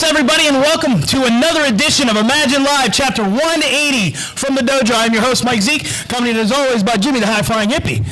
What's everybody, and welcome to another edition of Imagine Live, Chapter 180 from the Dojo. I'm your host, Mike Zeke, accompanied as always by Jimmy the High-Flying Hippie.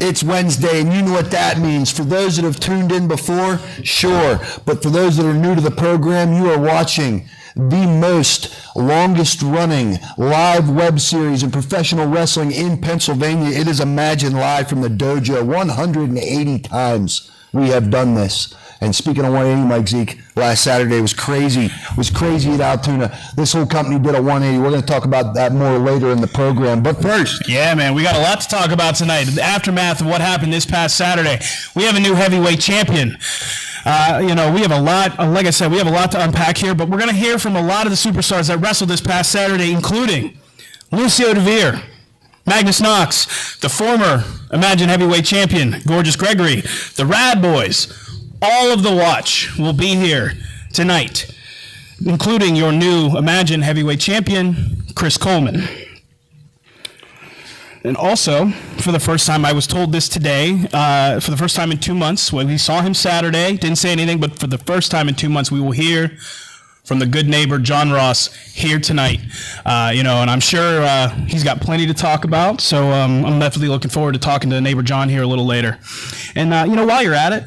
It's Wednesday, and you know what that means. For those that have tuned in before, sure. But for those that are new to the program, you are watching the most longest-running live web series in professional wrestling in Pennsylvania. It is Imagine Live from the Dojo. 180 times we have done this. And speaking of 180, Mike Zeke, last Saturday was crazy. It was crazy at Altoona. This whole company did a 180. We're going to talk about that more later in the program. But first. Yeah, man, we got a lot to talk about tonight. The aftermath of what happened this past Saturday. We have a new heavyweight champion. We have a lot, like I said, we have a lot to unpack here, but we're going to hear from a lot of the superstars that wrestled this past Saturday, including Lucio DeVere, Magnus Knox, the former Imagine heavyweight champion, Gorgeous Gregory, the Rad Boys. All of the watch will be here tonight, including your new Imagine heavyweight champion, Chris Coleman. And also, for the first time, I was told this today, for the first time in 2 months, when we saw him Saturday, didn't say anything, but for the first time in 2 months, we will hear from the good neighbor, John Ross, here tonight. And I'm sure he's got plenty to talk about, so I'm definitely looking forward to talking to neighbor John here a little later. And, while you're at it,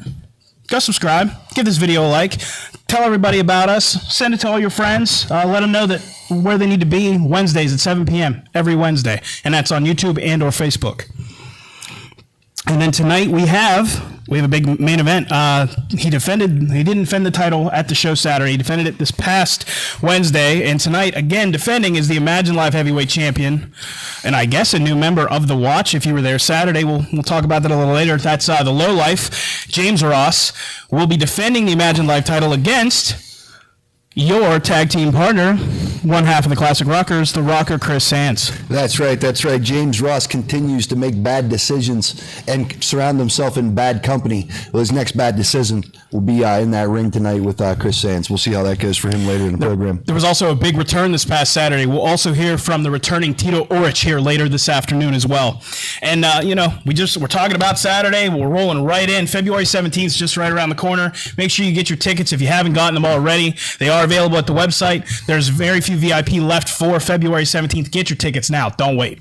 go subscribe, give this video a like, tell everybody about us, send it to all your friends, let them know that where they need to be Wednesdays at 7 p.m. every Wednesday, and that's on YouTube and or Facebook. And then tonight we have a big main event. He didn't defend the title at the show Saturday. He defended it this past Wednesday, and tonight, again, defending is the Imagine Live heavyweight champion, and I guess a new member of the Watch. If you were there Saturday, we'll talk about that a little later. That's the Lowlife. James Ross will be defending the Imagine Live title against your tag team partner, one half of the Classic Rockers, the Rocker Chris Sands. That's right. James Ross continues to make bad decisions and surround himself in bad company. Well, his next bad decision will be in that ring tonight with Chris Sands. We'll see how that goes for him later in the program. There was also a big return this past Saturday. We'll also hear from the returning Tito here later this afternoon as well. And, we're talking about Saturday. We're rolling right in. February 17th is just right around the corner. Make sure you get your tickets if you haven't gotten them already. They are available at the website. There's very few VIP left for February 17th. Get your tickets now. Don't wait.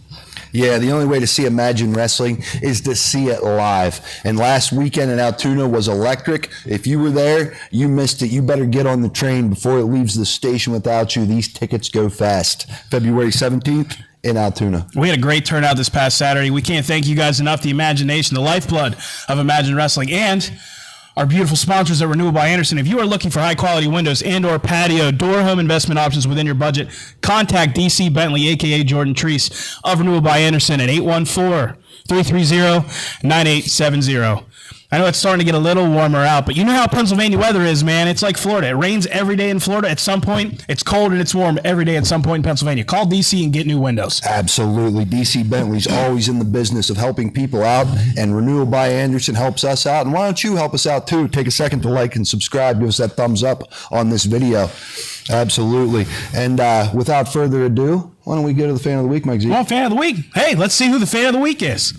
Yeah, the only way to see Imagine Wrestling is to see it live. And last weekend in Altoona was electric. If you were there, you missed it. You better get on the train before it leaves the station without you. These tickets go fast. February 17th. In Altoona. We had a great turnout this past Saturday. We can't thank you guys enough. The imagination, the lifeblood of Imagine Wrestling, and our beautiful sponsors at Renewal by Anderson. If you are looking for high-quality windows and or patio, door home investment options within your budget, contact DC Bentley, a.k.a. Jordan Treese of Renewal by Anderson at 814-330-9870. I know it's starting to get a little warmer out, but you know how Pennsylvania weather is, man. It's like Florida. It rains every day in Florida. At some point, it's cold and it's warm every day at some point in Pennsylvania. Call DC and get new windows. Absolutely. DC Bentley's always in the business of helping people out, and Renewal by Anderson helps us out. And why don't you help us out, too? Take a second to like and subscribe. Give us that thumbs up on this video. Absolutely. And without further ado, why don't we go to the Fan of the Week, Mike Z? Well, Fan of the Week. Hey, let's see who the Fan of the Week is.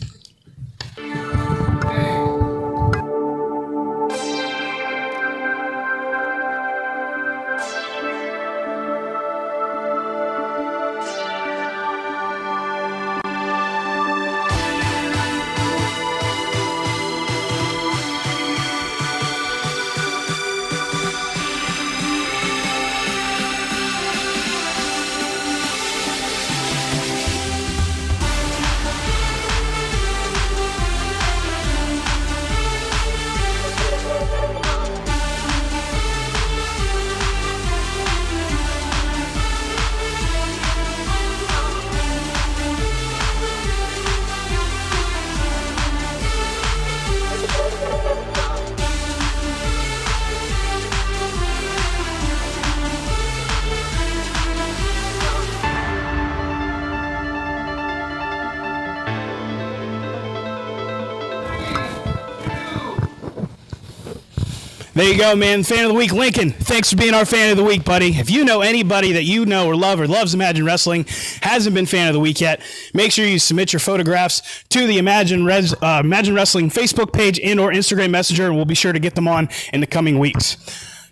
There you go, man. Fan of the Week, Lincoln. Thanks for being our Fan of the Week, buddy. If you know anybody that you know or loves Imagine Wrestling, hasn't been Fan of the Week yet, make sure you submit your photographs to the Imagine Wrestling Facebook page and or Instagram Messenger, and we'll be sure to get them on in the coming weeks.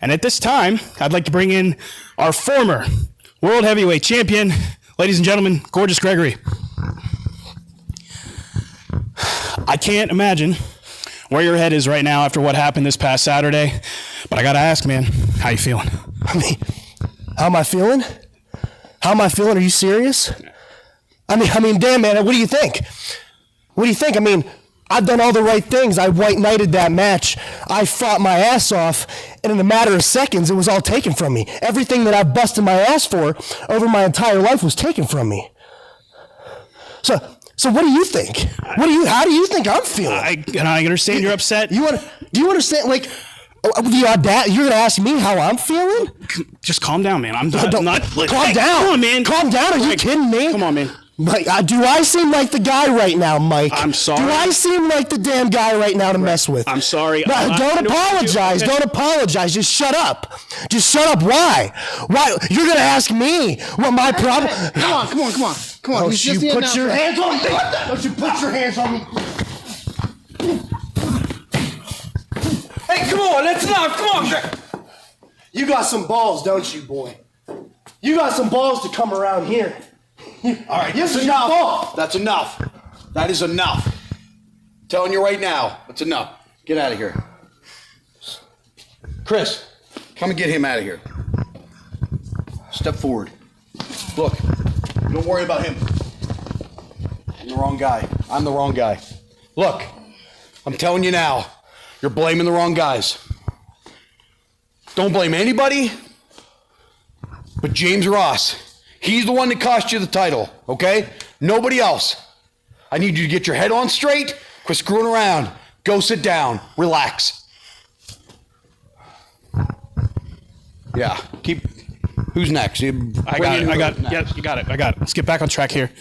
And at this time, I'd like to bring in our former world heavyweight champion, ladies and gentlemen, Gorgeous Gregory. I can't imagine where your head is right now after what happened this past Saturday, but I gotta ask, man, how you feeling? I mean, how am I feeling? How am I feeling? Are you serious? I mean, damn, man, what do you think? What do you think? I mean, I've done all the right things. I white knighted that match. I fought my ass off, and in a matter of seconds, it was all taken from me. Everything that I've busted my ass for over my entire life was taken from me. So what do you think? How do you think I'm feeling? I understand you're upset. Do you understand, like, the audacity? You're gonna ask me how I'm feeling? Just calm down, man. I'm not. Calm down. Come on, man. Calm down. Are you kidding me? Come on, man. Mike, do I seem like the guy right now, Mike? I'm sorry. Do I seem like the damn guy right now to mess with? I'm sorry. No, don't apologize. Don't apologize. Just shut up. Just shut up. Why? Why? You're going to ask me what my problem... Come on. Don't you put your hands on me. Don't you put your hands on me. Hey, come on, that's enough. Come on. You got some balls, don't you, boy? You got some balls to come around here. All right, that's enough. That's enough. That is enough. I'm telling you right now, that's enough. Get out of here. Chris, come and get him out of here. Step forward. Look, don't worry about him. I'm the wrong guy. I'm the wrong guy. Look, I'm telling you now, you're blaming the wrong guys. Don't blame anybody but James Ross. He's the one that cost you the title, okay? Nobody else. I need you to get your head on straight, quit screwing around, go sit down, relax. Yeah, who's next? I got it. Yeah, you got it. Let's get back on track here.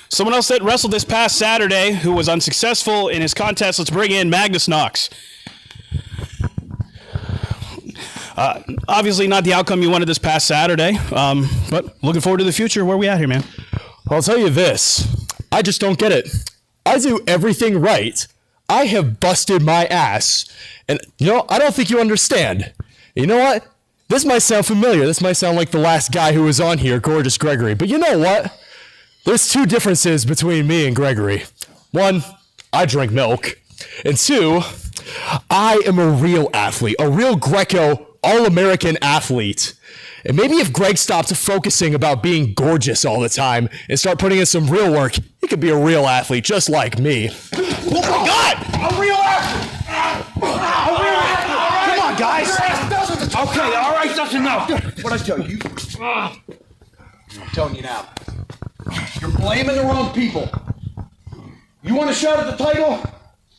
Someone else that wrestled this past Saturday who was unsuccessful in his contest, let's bring in Magnus Knox. Obviously not the outcome you wanted this past Saturday, but looking forward to the future. Where are we at here, man? I'll tell you this. I just don't get it. I do everything right. I have busted my ass. And, I don't think you understand. You know what? This might sound familiar. This might sound like the last guy who was on here, Gorgeous Gregory. But you know what? There's two differences between me and Gregory. One, I drink milk. And two, I am a real athlete, a real Greco all-American athlete. And maybe if Greg stopped focusing about being gorgeous all the time and start putting in some real work, he could be a real athlete just like me. Oh my God! A real athlete! Come on, guys! Okay, all right, that's enough. What I tell you? I'm telling you now. You're blaming the wrong people. You want a shot at the title?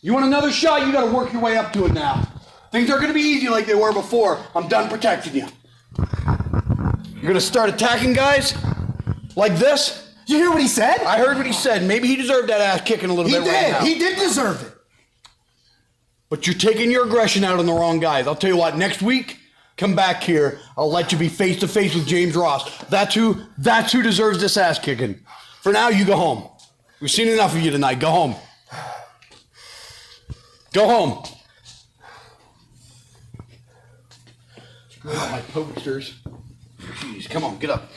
You want another shot? You got to work your way up to it now. Things aren't going to be easy like they were before. I'm done protecting you. You're going to start attacking guys like this? Did you hear what he said? I heard what he said. Maybe he deserved that ass kicking a little bit right now. He did deserve it. But you're taking your aggression out on the wrong guys. I'll tell you what, next week, come back here. I'll let you be face to face with James Ross. That's who deserves this ass kicking. For now, you go home. We've seen enough of you tonight. Go home. Go home. Screw up my posters. Jeez, come on, get up.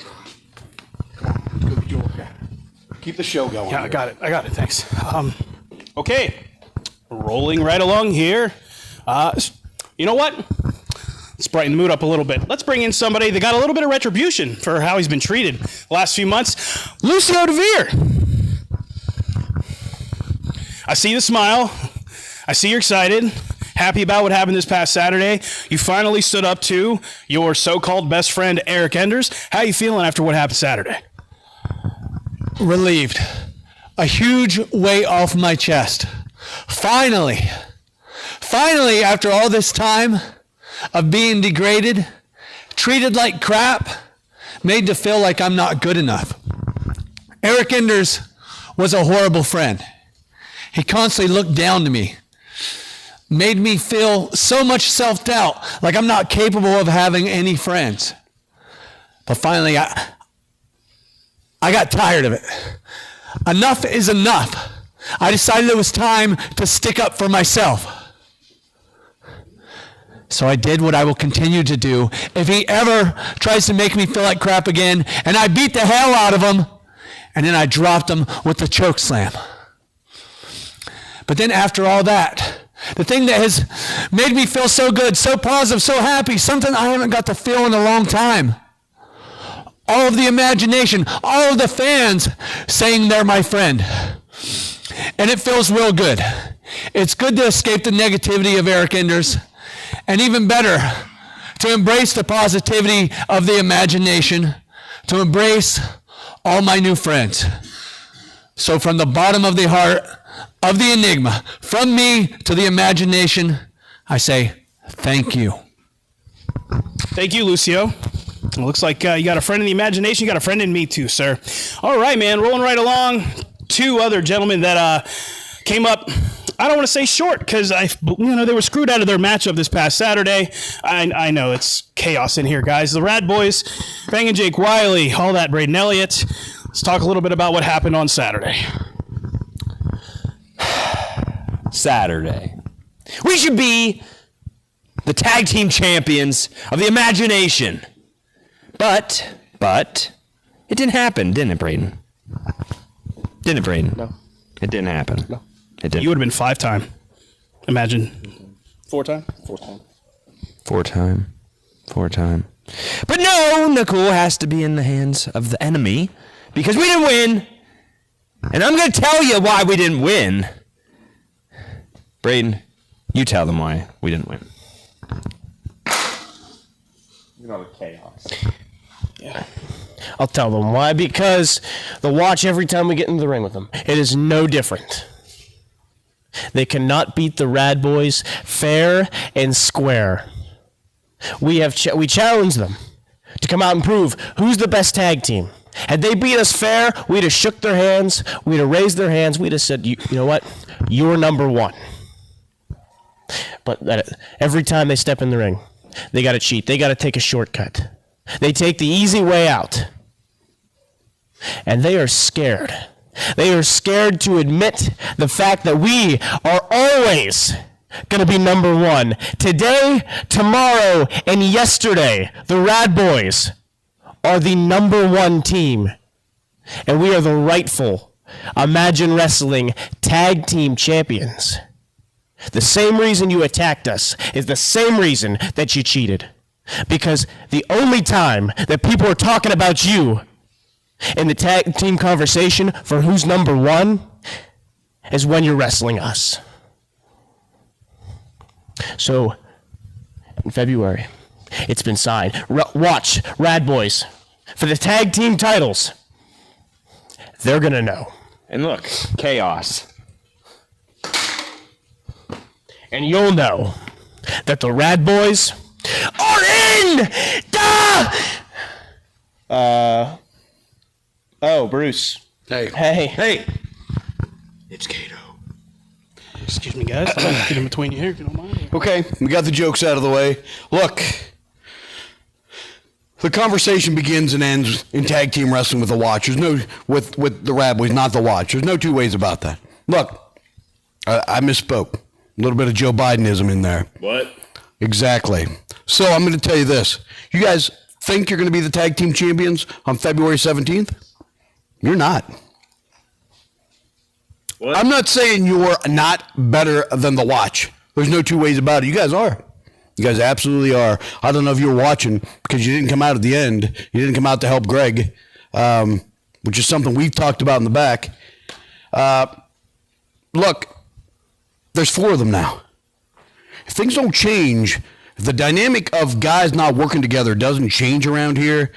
Come on, let's go get you okay. Keep the show going. Yeah, I got it. Thanks. Okay, rolling right along here. You know what? Let's brighten the mood up a little bit. Let's bring in somebody that got a little bit of retribution for how he's been treated the last few months. Lucio DeVere. I see the smile. I see you're excited, happy about what happened this past Saturday. You finally stood up to your so-called best friend, Eric Enders. How are you feeling after what happened Saturday? Relieved. A huge weight off my chest. Finally, after all this time of being degraded, treated like crap, made to feel like I'm not good enough. Eric Enders was a horrible friend. He constantly looked down to me, made me feel so much self-doubt, like I'm not capable of having any friends. But finally, I got tired of it. Enough is enough. I decided it was time to stick up for myself. So I did what I will continue to do. If he ever tries to make me feel like crap again, and I beat the hell out of him, and then I dropped him with the choke slam. But then after all that, the thing that has made me feel so good, so positive, so happy, something I haven't got to feel in a long time. All of the imagination, all of the fans saying they're my friend. And it feels real good. It's good to escape the negativity of Eric Enders. And even better, to embrace the positivity of the imagination, to embrace all my new friends. So from the bottom of the heart of the enigma, from me to the imagination, I say thank you. Thank you, Lucio. It looks like you got a friend in the imagination. You got a friend in me too, sir. All right, man, rolling right along. Two other gentlemen that came up, I don't want to say short because they were screwed out of their matchup this past Saturday. I know it's chaos in here, guys. The Rad Boys, banging Jake Wiley, all that, Braden Elliott. Let's talk a little bit about what happened on Saturday. Saturday. We should be the tag team champions of the imagination. But, it didn't happen, didn't it, Braden? Didn't it, Braden? No. It didn't happen. No. It didn't. You would have been 5-time. Imagine. 4-time? 4-time. But no, Nicole has to be in the hands of the enemy because we didn't win. And I'm going to tell you why we didn't win. Braden, you tell them why we didn't win. You know, the chaos. Yeah. I'll tell them why. Because the watch every time we get into the ring with them. It is no different. They cannot beat the Rad Boys fair and square. We challenged them to come out and prove who's the best tag team. Had they beat us fair, we'd have shook their hands, we'd have raised their hands, we'd have said, you know what, you're number one. But every time they step in the ring, they got to cheat. They got to take a shortcut. They take the easy way out. And they are scared. They are scared to admit the fact that we are always going to be number one. Today, tomorrow, and yesterday, the Rad Boys are the number one team. And we are the rightful Imagine Wrestling Tag Team Champions. The same reason you attacked us is the same reason that you cheated. Because the only time that people are talking about you in the tag team conversation for who's number one is when you're wrestling us. So, in February, it's been signed. Watch, Rad Boys, for the tag team titles. They're going to know. And look, chaos. And you'll know that the Rad Boys are in the... Oh, Bruce. Hey. Hey. It's Kato. Excuse me, guys. I'll get in between you here if you don't mind. Okay, we got the jokes out of the way. Look, the conversation begins and ends in tag team wrestling with the Watch. There's no with the Rad Boys, not the Watch. There's no two ways about that. Look, I misspoke. A little bit of Joe Bidenism in there. What? Exactly. So I'm going to tell you this. You guys think you're going to be the tag team champions on February 17th? You're not. What? I'm not saying you're not better than the Watch. There's no two ways about it. You guys are. You guys absolutely are. I don't know if you were watching because you didn't come out at the end. You didn't come out to help Greg, which is something we've talked about in the back. Look, there's 4 of them now. If things don't change, if the dynamic of guys not working together doesn't change around here,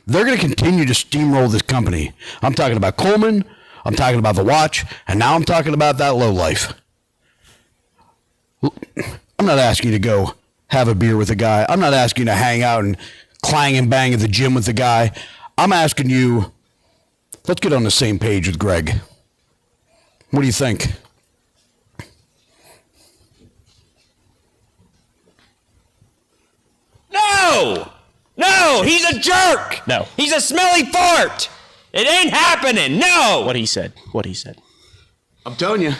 they're going to continue to steamroll this company. I'm talking about Coleman, I'm talking about the Watch, and now I'm talking about that lowlife. I'm not asking you to go have a beer with a guy. I'm not asking you to hang out and clang and bang at the gym with the guy. I'm asking you, let's get on the same page with Greg. What do you think? No, he's a jerk. No. He's a smelly fart. It ain't happening. No. What he said. I'm telling you,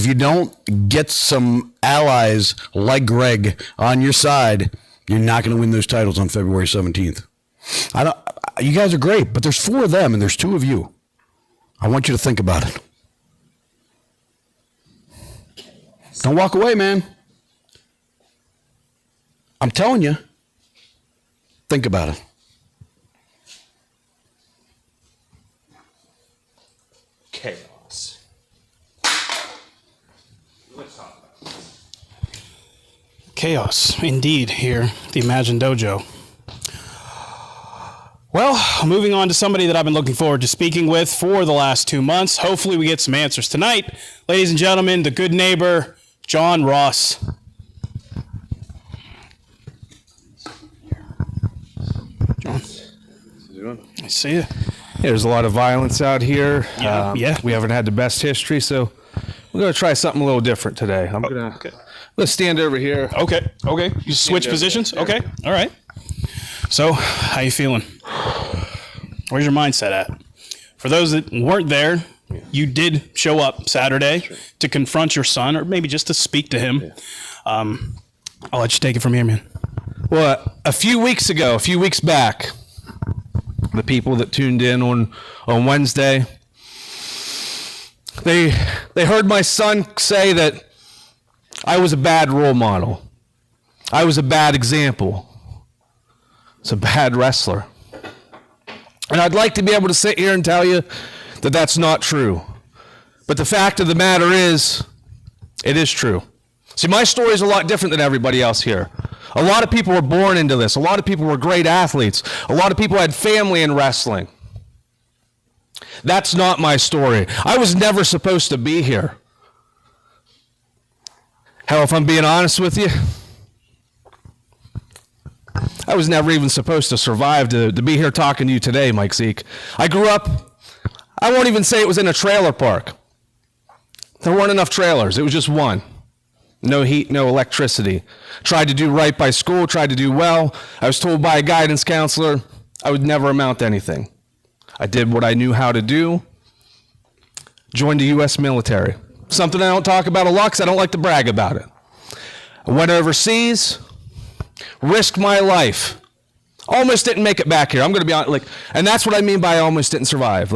if you don't get some allies like Greg on your side, you're not going to win those titles on February 17th. You guys are great, but there's 4 of them and there's 2 of you. I want you to think about it. Don't walk away, man. I'm telling you. Think about it. Chaos. Let's talk about this. Chaos, indeed, here at the Imagine Dojo. Well, moving on to somebody that I've been looking forward to speaking with for the last 2 months. Hopefully we get some answers tonight. Ladies and gentlemen, the good neighbor, John Ross. John. I see you. There's a lot of violence out here. Yeah. We haven't had the best history, so we're going to try something a little different today. I'm going to stand over here. Okay. You switch positions? Okay. All right. So, how you feeling? Where's your mindset at? For those that weren't there, you did show up Saturday to confront your son, or maybe just to speak to him. I'll let you take it from here, man. Well, a few weeks back, the people that tuned in on Wednesday, they heard my son say that I was a bad role model. I was a bad example. It's a bad wrestler. And I'd like to be able to sit here and tell you that that's not true. But the fact of the matter is, it is true. See, my story is a lot different than everybody else here. A lot of people were born into this. A lot of people were great athletes. A lot of people had family in wrestling. That's not my story. I was never supposed to be here. Hell, if I'm being honest with you, I was never even supposed to survive to be here talking to you today, Mike Zeke. I grew up, I won't even say it was in a trailer park. There weren't enough trailers. It was just one. No heat, no electricity. Tried to do right by school, tried to do well. I was told by a guidance counselor I would never amount to anything. I did what I knew how to do. Joined the U.S. military. Something I don't talk about a lot because I don't like to brag about it. I went overseas, risked my life. Almost didn't make it back here. I'm going to be honest, and that's what I mean by almost didn't survive.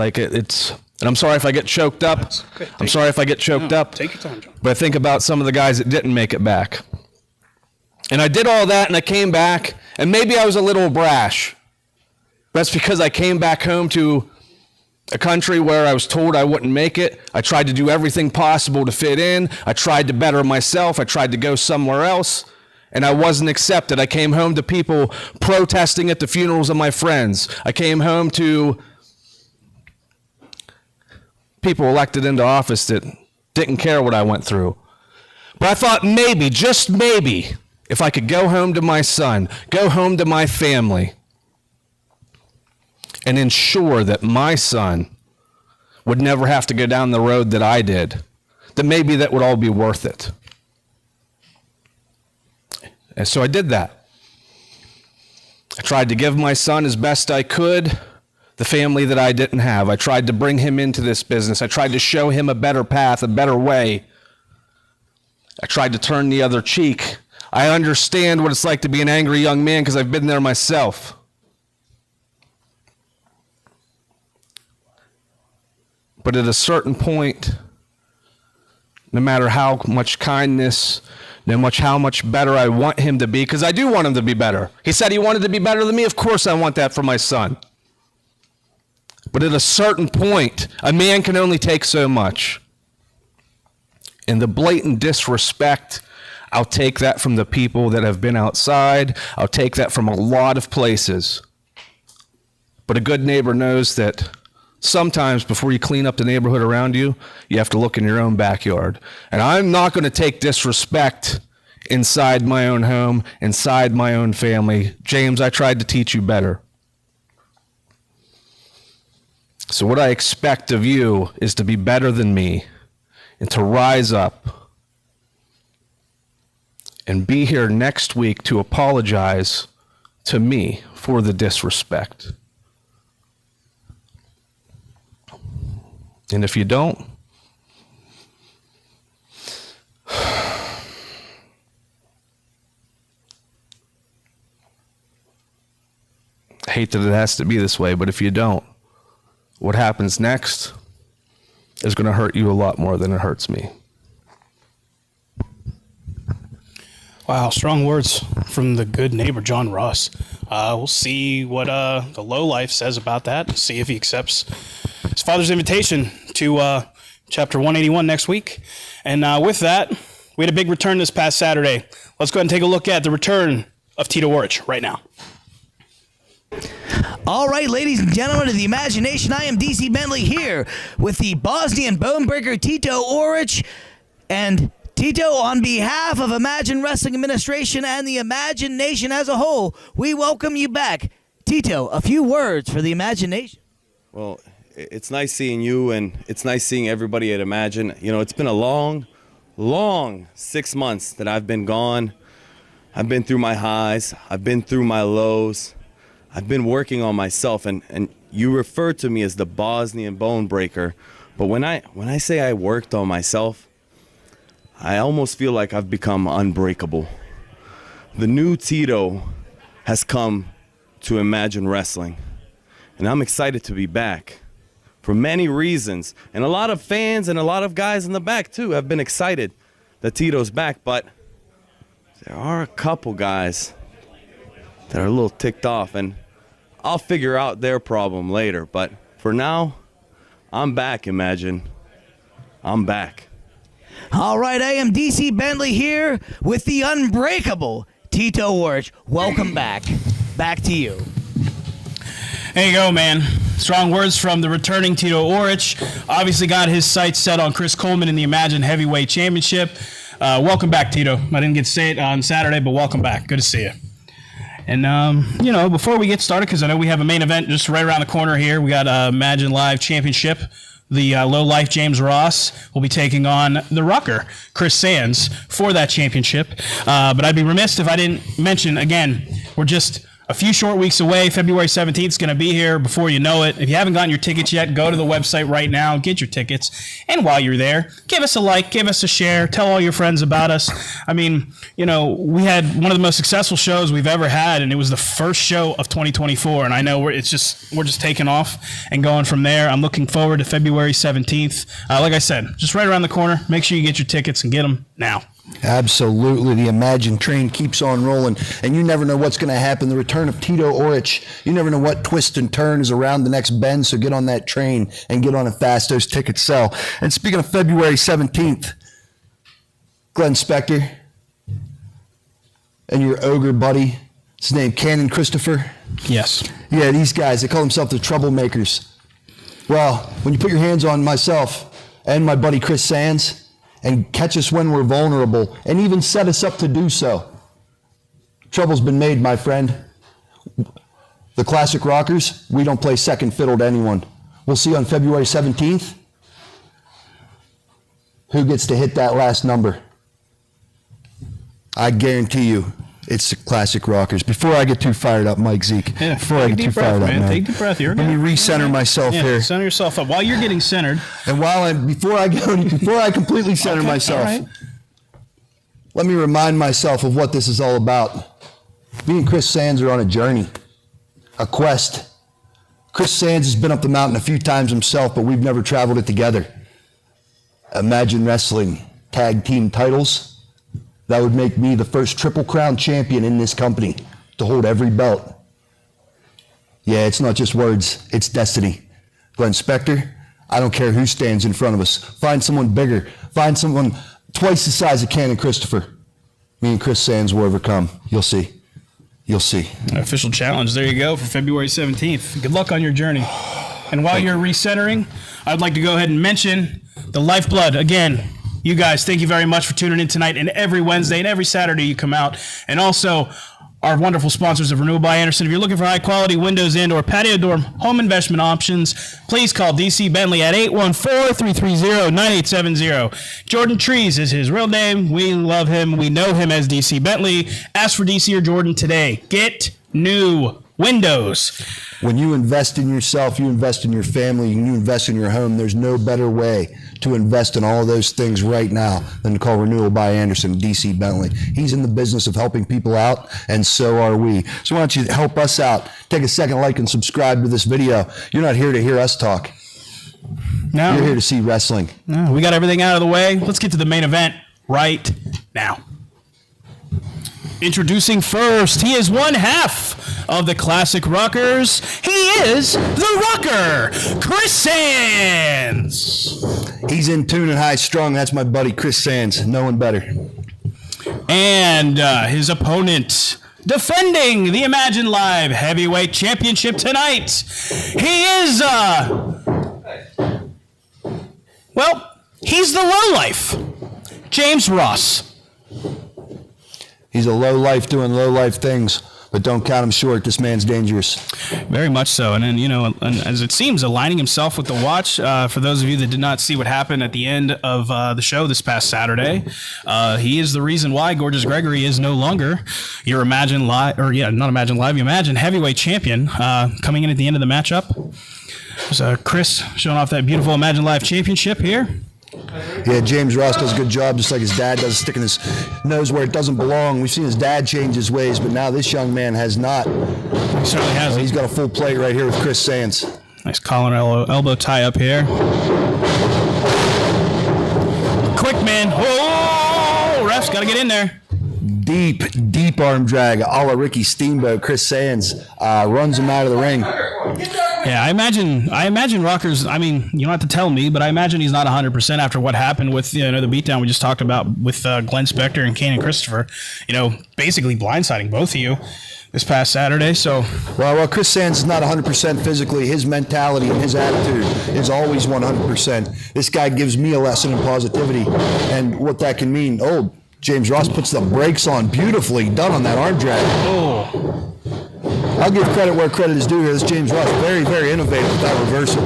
And I'm sorry if I get choked up. Okay. I'm sorry if I get choked up. Take your time, John. But I think about some of the guys that didn't make it back. And I did all that and I came back, and maybe I was a little brash. That's because I came back home to a country where I was told I wouldn't make it. I tried to do everything possible to fit in. I tried to better myself. I tried to go somewhere else, and I wasn't accepted. I came home to people protesting at the funerals of my friends. I came home to people elected into office that didn't care what I went through. But I thought maybe, just maybe, if I could go home to my son, go home to my family, and ensure that my son would never have to go down the road that I did, then maybe that would all be worth it. And so I did that. I tried to give my son as best I could the family that I didn't have. I tried to bring him into this business. I tried to show him a better path, a better way. I tried to turn the other cheek. I understand what it's like to be an angry young man because I've been there myself. But at a certain point, no matter how much kindness, no matter how much better I want him to be, because I do want him to be better. He said he wanted to be better than me. Of course I want that for my son. But at a certain point, a man can only take so much. And the blatant disrespect, I'll take that from the people that have been outside. I'll take that from a lot of places. But a good neighbor knows that sometimes before you clean up the neighborhood around you, you have to look in your own backyard. And I'm not going to take disrespect inside my own home, inside my own family. James, I tried to teach you better. So what I expect of you is to be better than me and to rise up and be here next week to apologize to me for the disrespect. And if you don't, hate that it has to be this way, but if you don't, what happens next is going to hurt you a lot more than it hurts me. Wow, strong words from the good neighbor, John Ross. We'll see what the lowlife says about that, see if he accepts his father's invitation to chapter 181 next week. And with that, we had a big return this past Saturday. Let's go ahead and take a look at the return of Tito Orich right now. All right, ladies and gentlemen of the imagination, I am DC Bentley here with the Bosnian Bonebreaker Tito Orich. And Tito, on behalf of Imagine Wrestling Administration and the Imagine Nation as a whole, we welcome you back. Tito, a few words for the Imagination. Well, it's nice seeing you, and it's nice seeing everybody at Imagine. You know, it's been a long 6 months that I've been gone. I've been through my highs. I've been through my lows. I've been working on myself, and you refer to me as the Bosnian Bonebreaker. But when I say I worked on myself, I almost feel like I've become unbreakable. The new Tito has come to Imagine Wrestling, and I'm excited to be back for many reasons. And a lot of fans and a lot of guys in the back, too, have been excited that Tito's back. But there are a couple guys that are a little ticked off, and I'll figure out their problem later. But for now, I'm back, Imagine. I'm back. All right, I am DC Bentley here with the unbreakable Tito Orich. Welcome back. Back to you. There you go, man. Strong words from the returning Tito Orich. Obviously got his sights set on Chris Coleman in the Imagine Heavyweight Championship. Welcome back, Tito. I didn't get to say it on Saturday, but welcome back. Good to see you. And, before we get started, because I know we have a main event just right around the corner here, we got Imagine Live Championship. The low-life James Ross will be taking on the Rucker, Chris Sands, for that championship. But I'd be remiss if I didn't mention, again, we're just a few short weeks away. February 17th is going to be here before you know it. If you haven't gotten your tickets yet, go to the website right now, get your tickets. And while you're there, give us a like, give us a share, tell all your friends about us. I mean, we had one of the most successful shows we've ever had, and it was the first show of 2024. And I know we're just taking off and going from there. I'm looking forward to February 17th. Like I said, just right around the corner. Make sure you get your tickets and get them now. Absolutely. The Imagine train keeps on rolling, and you never know what's going to happen. The return of Tito Orich, you never know what twist and turn is around the next bend, so get on that train and get on it fast. Those tickets sell. And speaking of February 17th, Glenn Spector and your ogre buddy, his name Cannon Christopher. Yes. Yeah, these guys, they call themselves the Troublemakers. Well, when you put your hands on myself and my buddy Chris Sands, and catch us when we're vulnerable, and even set us up to do so, trouble's been made, my friend. The Classic Rockers, we don't play second fiddle to anyone. We'll see on February 17th who gets to hit that last number. I guarantee you, it's the Classic Rockers. Before I get too fired up, Mike Zeke. Yeah, before I get too fired up, man. Take a deep breath. Let me recenter myself here. Center yourself up while you're getting centered. And before I completely center myself, right. Let me remind myself of what this is all about. Me and Chris Sands are on a journey, a quest. Chris Sands has been up the mountain a few times himself, but we've never traveled it together. Imagine Wrestling tag team titles. That would make me the first Triple Crown champion in this company to hold every belt. Yeah, it's not just words, it's destiny. Glenn Spector, I don't care who stands in front of us. Find someone bigger. Find someone twice the size of Cannon Christopher. Me and Chris Sands will overcome. You'll see. You'll see. An official challenge. There you go for February 17th. Good luck on your journey. And while you're recentering, I'd like to go ahead and mention the Lifeblood again. You guys, thank you very much for tuning in tonight and every Wednesday and every Saturday you come out. And also, our wonderful sponsors of Renewal by Anderson. If you're looking for high-quality windows and or patio door home investment options, please call DC Bentley at 814-330-9870. Jordan Trees is his real name. We love him. We know him as DC Bentley. Ask for DC or Jordan today. Get new. windows. When you invest in yourself, you invest in your family, and you invest in your home, there's no better way to invest in all those things right now than to call Renewal by Anderson, DC Bentley. He's in the business of helping people out, and so are we. So why don't you help us out? Take a second, like and subscribe to this video. You're not here to hear us talk. No. You're here to see wrestling. No, we got everything out of the way. Let's get to the main event right now. Introducing first, he is one half of the Classic Rockers. He is the Rocker, Chris Sands. He's in tune and high strung. That's my buddy Chris Sands. No one better. And his opponent, defending the Imagine Live Heavyweight Championship tonight, he is, he's the lowlife, James Ross. He's a low life doing low life things, but don't count him short. This man's dangerous. Very much so. And then, and as it seems, aligning himself with the watch, for those of you that did not see what happened at the end of the show this past Saturday, he is the reason why Gorgeous Gregory is no longer your Imagine Live, not Imagine Live, Imagine Heavyweight Champion, coming in at the end of the matchup. There's Chris showing off that beautiful Imagine Live Championship here. Yeah, James Ross does a good job, just like his dad does, sticking his nose where it doesn't belong. We've seen his dad change his ways, but now this young man has not. He certainly has. He's got a full plate right here with Chris Sands. Nice collar elbow tie up here. Quick, man. Oh, ref's got to get in there. Deep arm drag, a la Ricky Steamboat. Chris Sands runs him out of the ring. Yeah, I imagine Rockers, I mean, you don't have to tell me, but I imagine he's not 100% after what happened with, the beatdown we just talked about with Glenn Spector and Kanan Christopher, basically blindsiding both of you this past Saturday. So, well, Chris Sands is not 100% physically. His mentality and his attitude is always 100%. This guy gives me a lesson in positivity and what that can mean. Oh, James Ross puts the brakes on, beautifully done on that arm drag. oh. I'll give credit where credit is due here. This James Ross, very, very innovative with that reversal.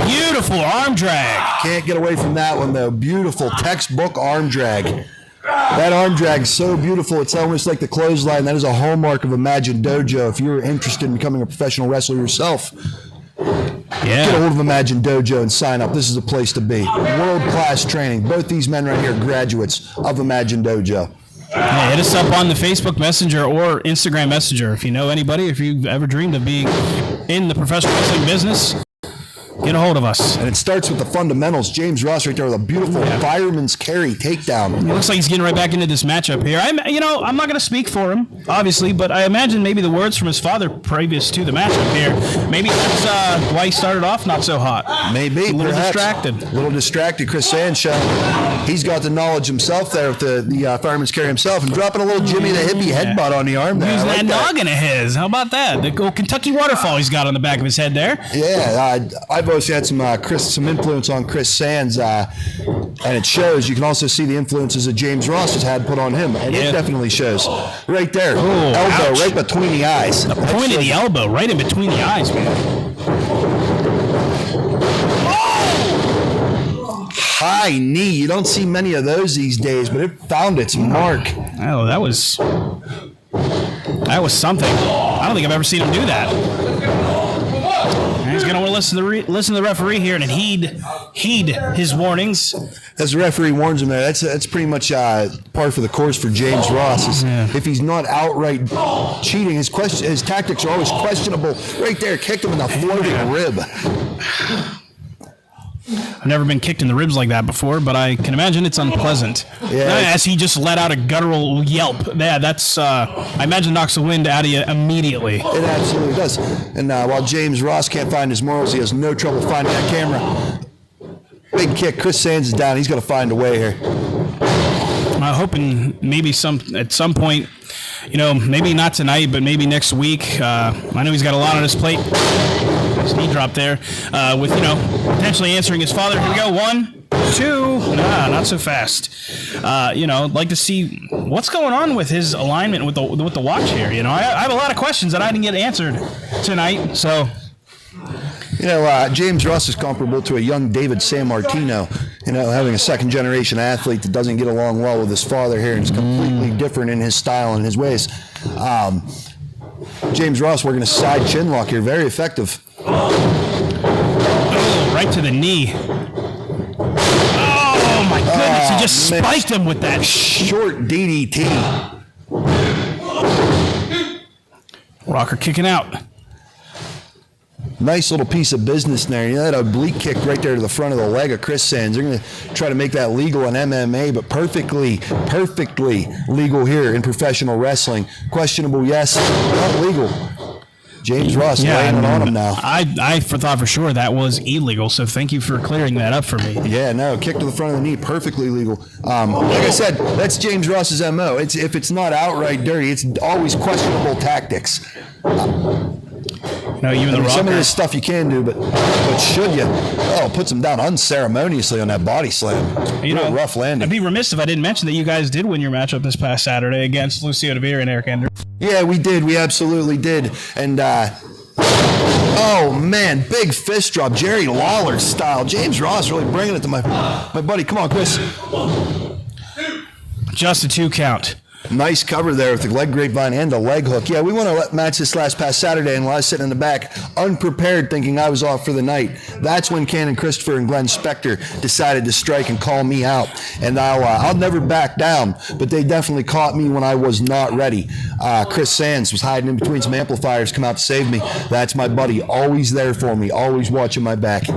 Beautiful arm drag. Can't get away from that one, though. Beautiful textbook arm drag. That arm drag is so beautiful. It's almost like the clothesline. That is a hallmark of Imagine Dojo. If you're interested in becoming a professional wrestler yourself, get a hold of Imagine Dojo and sign up. This is a place to be. World-class training. Both these men right here, graduates of Imagine Dojo. Yeah, hit us up on the Facebook Messenger or Instagram Messenger. If you know anybody, if you've ever dreamed of being in the professional wrestling business, get a hold of us. And it starts with the fundamentals. James Ross right there with a beautiful fireman's carry takedown. It looks like he's getting right back into this matchup here. I'm not going to speak for him, obviously, but I imagine maybe the words from his father previous to the matchup here, maybe that's why he started off not so hot. Maybe. A little distracted. A little distracted. Chris Sands showing he's got the knowledge himself there with the fireman's carry himself and dropping a little Jimmy the Hippie headbutt on the arm there. Using that noggin of his. How about that? The old Kentucky waterfall he's got on the back of his head there. Yeah, I've always had some influence on Chris Sands, and it shows. You can also see the influences that James Ross has had put on him, and it definitely shows. Right there, elbow right between the eyes. The point of the elbow right in between the eyes, man. High knee. You don't see many of those these days, but it found its mark. Oh, that was something. I don't think I've ever seen him do that. And he's going to want to listen to the referee here and heed his warnings. As the referee warns him there, that's pretty much par for the course for James Ross. If he's not outright cheating, his tactics are always questionable. Right there, kicked him in the floating rib. I've never been kicked in the ribs like that before, but I can imagine it's unpleasant. As he just let out a guttural yelp. Yeah, that's, I imagine knocks the wind out of you immediately. It absolutely does. And while James Ross can't find his morals, he has no trouble finding that camera. Big kick. Chris Sands is down. He's going to find a way here. I'm hoping maybe at some point, maybe not tonight, but maybe next week. I know he's got a lot on his plate. His knee drop there with, potentially answering his father. Here we go. 1, 2. Nah, not so fast. I'd like to see what's going on with his alignment with the watch here. I have a lot of questions that I didn't get answered tonight. So, James Ross is comparable to a young David Sammartino. Having a second-generation athlete that doesn't get along well with his father here and is completely different in his style and his ways. James Ross working a side chin lock here. Very effective. Oh, right to the knee. Oh, my goodness. He just spiked him with that. Short DDT. Rocker kicking out. Nice little piece of business there. You know, that oblique kick right there to the front of the leg of Chris Sands. They're going to try to make that legal in MMA, but perfectly legal here in professional wrestling. Questionable, yes. Not legal. James Ross laying it on him now. I thought for sure that was illegal, so thank you for clearing that up for me. Yeah, no, kick to the front of the knee, perfectly legal. Like I said, that's James Ross's MO. If it's not outright dirty, it's always questionable tactics. No, even the Rocker. Some of this stuff you can do, but should you? Oh, puts him down unceremoniously on that body slam. You know, rough landing. I'd be remiss if I didn't mention that you guys did win your matchup this past Saturday against Lucio and Eric Ender. Yeah, we did. We absolutely did. And, oh, man, big fist drop. Jerry Lawler style. James Ross really bringing it to my buddy. Come on, Chris. Just a 2 count. Nice cover there with the leg grapevine and the leg hook. Yeah, we won a match this past Saturday, and while I was sitting in the back, unprepared, thinking I was off for the night, that's when Cannon Christopher and Glenn Spector decided to strike and call me out. And I'll never back down, but they definitely caught me when I was not ready. Chris Sands was hiding in between some amplifiers, come out to save me. That's my buddy, always there for me, always watching my back.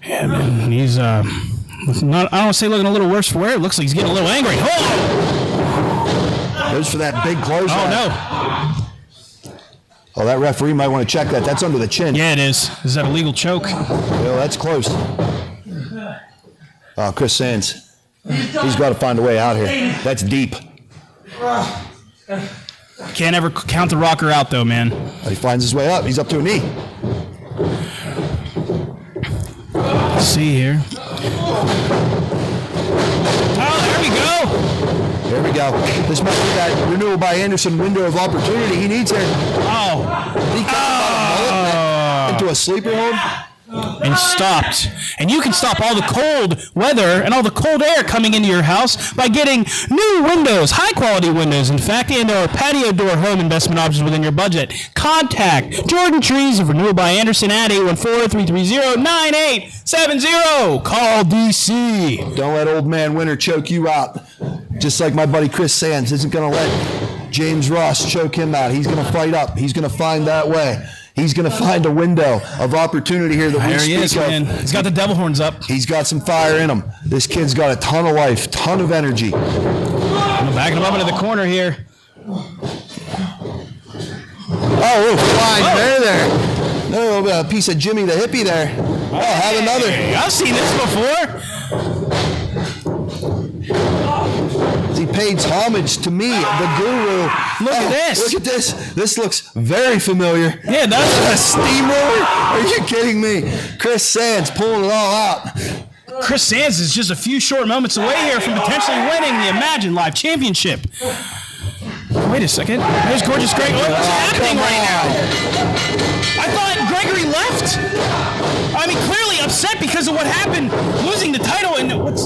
Yeah, man, he's not. I don't want to say looking a little worse for wear. It looks like he's getting a little angry. Oh! Goes for that big close. Oh, no. Oh, that referee might want to check that. That's under the chin. Yeah, it is. Is that a legal choke? Well, that's close. Oh, Chris Sands. He's got to find a way out here. That's deep. Can't ever count the Rocker out, though, man. But he finds his way up. He's up to a knee. Let's see here. Oh, there we go. There we go. This might be that renewal by Anderson window of opportunity he needs here. Oh. He cut into a sleeper hold. And stopped. And you can stop all the cold weather and all the cold air coming into your house by getting new windows, high quality windows. In fact, and our patio door home investment options within your budget. Contact Jordan Trees of Renewal by Anderson at 814-330-9870. Call DC. Don't let old man Winter choke you out. Just like my buddy Chris Sands isn't going to let James Ross choke him out. He's going to fight up. He's going to find that way. He's going to find a window of opportunity here that we speak of. There he is, man. He's got the devil horns up. He's got some fire in him. This kid's got a ton of life, ton of energy. I'm backing him up into the corner here. Oh, flying there. No, a piece of Jimmy the hippie there. Oh, have another. I've seen this before. He pays homage to me, the guru. Look at this. Look at this. This looks very familiar. Yeah, it does. A steamroller? Are you kidding me? Chris Sands pulling it all out. Chris Sands is just a few short moments away here from potentially winning the Imagine Live Championship. Wait a second. There's Gorgeous Greg. What's happening right now? I thought Gregory left. I mean, clearly upset because of what happened, losing the title. And what's...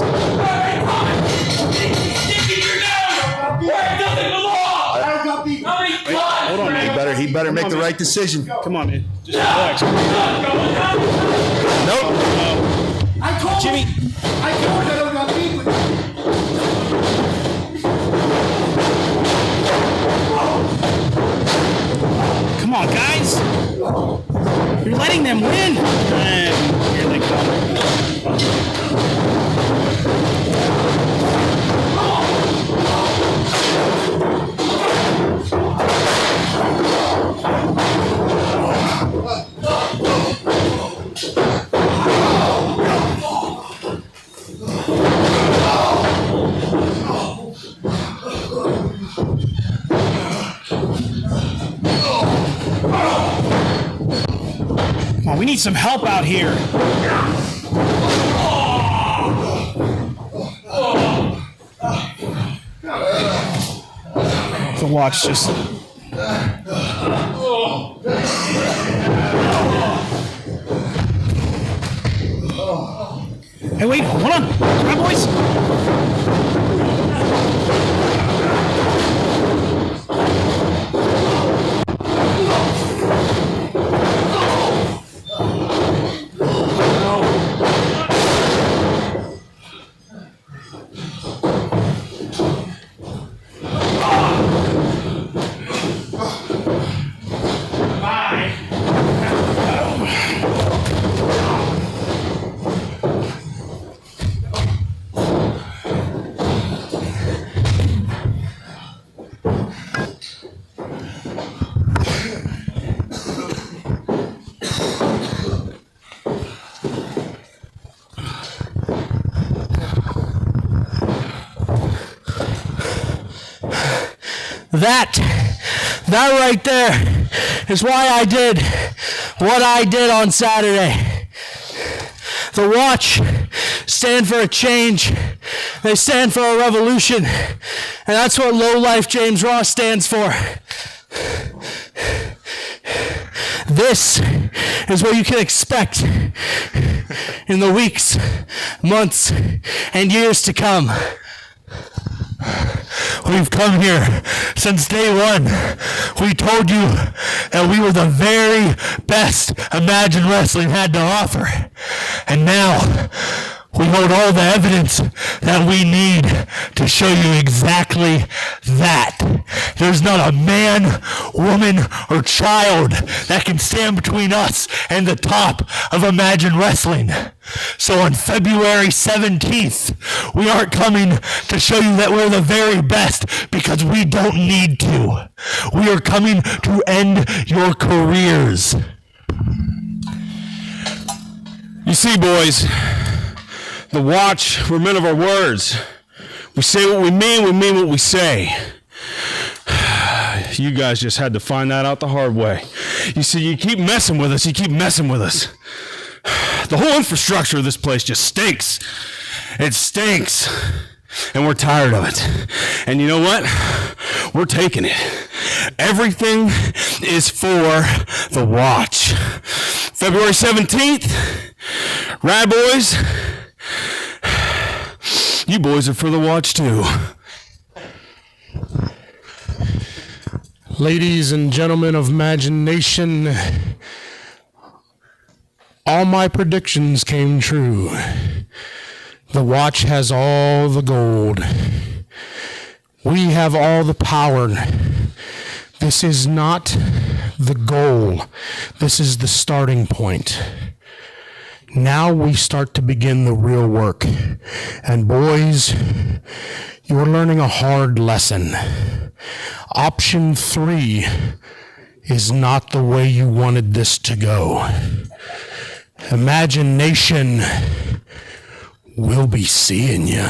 Hold on, man. He better make the right decision. Come on, man. Just relax. Nope. I told Jimmy. I told you I don't got beef with you. Come on, guys. You're letting them win. And here they come. Come on, we need some help out here. The watch just... Hey, wait, hold on. Come on, boys. That right there is why I did what I did on Saturday. The Watch stand for a change. They stand for a revolution. And that's what Low-Life James Ross stands for. This is what you can expect in the weeks, months, and years to come. We've come here since day one. We told you that we were the very best Imagine Wrestling had to offer. And now we hold all the evidence that we need to show you exactly that. There's not a man, woman, or child that can stand between us and the top of Imagine Wrestling. So on February 17th, we aren't coming to show you that we're the very best because we don't need to. We are coming to end your careers. You see, boys, the Watch, we're men of our words. We say what we mean what we say. You guys just had to find that out the hard way. You see, you keep messing with us. The whole infrastructure of this place just stinks. It stinks. And we're tired of it. And you know what? We're taking it. Everything is for the Watch. February 17th, Rad Boys, you boys are for the Watch too. Ladies and gentlemen of Imagination, all my predictions came true. The Watch has all the gold. We have all the power. This is not the goal. This is the starting point. Now we start to begin the real work. And boys, you're learning a hard lesson. Option 3 is not the way you wanted this to go. Imagination will be seeing you.